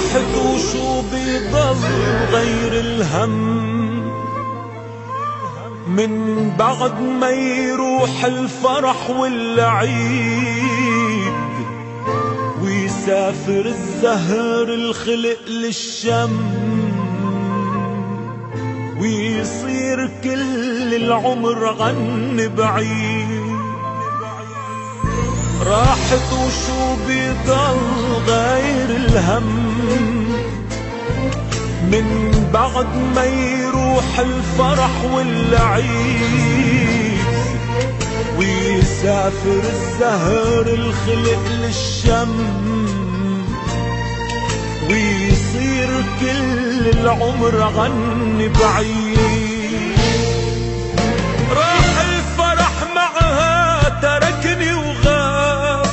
راحت وشو بيضل غير الهم من بعد ما يروح الفرح والعيد ويسافر الزهر الخلق للشم ويصير كل العمر عن بعيد. راحت وشو بيضل غير الهم من بعد ما يروح الفرح والعيد ويسافر الزهر الخلق للشم ويصير كل العمر عن بعيد. راح الفرح معها تركني وغاب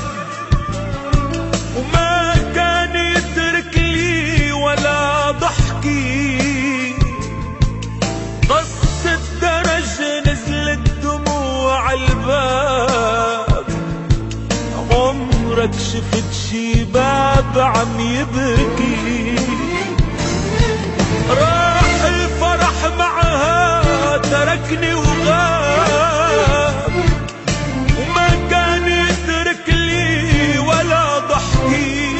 وما كان يترك لي ولا ضحكي. قص الدرج نزلت دموع الباب عمرك شفت شي باب عم يبكي. راح الفرح معها تركني وغاب وما كان يترك لي ولا ضحكي.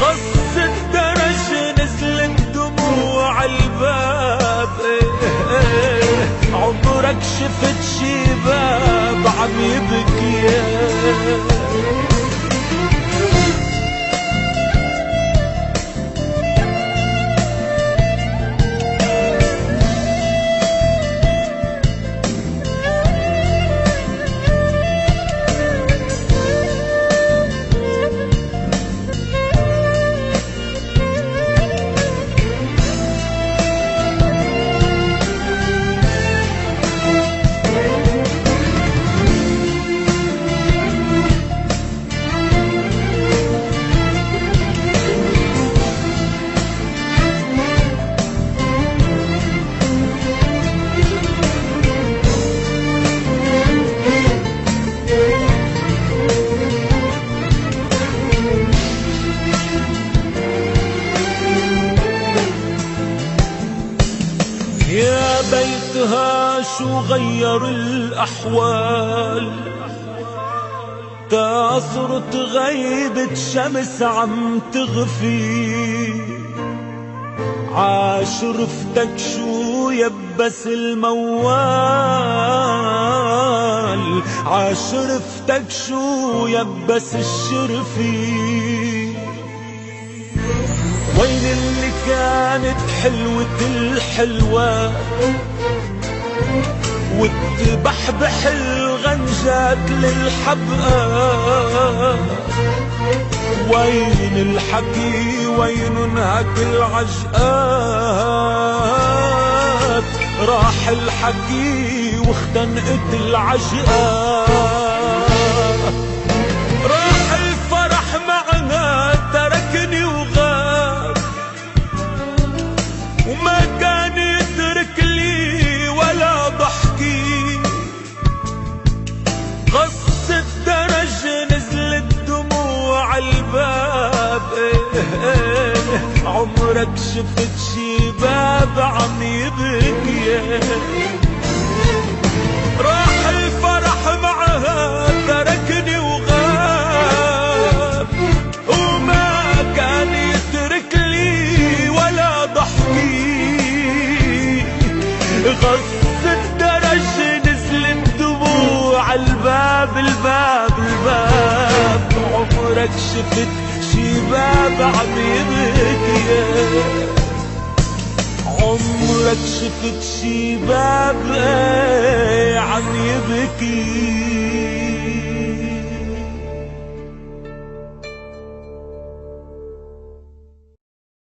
قص الدرج نزلت دموع الباب عمرك شفت شي باب عم يبكي. يا بيتها شو غير الأحوال صرت غيبة شمس عم تغفي. عاش رفتك شو يبس الموال عاش رفتك شو يبس الشرفي. وين اللي كانت حلوة الحلوة وتبحبح الغنجات للحبقى. وين الحكي وين انهك العجقات. راح الحكي واختنقت العجقات. راح الفرح معنا تركني وغاب وما كان يترك لي ولا ضحكي. قص الدرج نزلت دموع الباب عمرك شفت شي باب عم يبكي. راح الفرح معها تركني وغاب وما كان يترك لي ولا ضحكي. غص الدرج نزلت دموع الباب الباب عمرك شفت شي باب عم يبكي. عمرك شفت شي باب عم يبكي.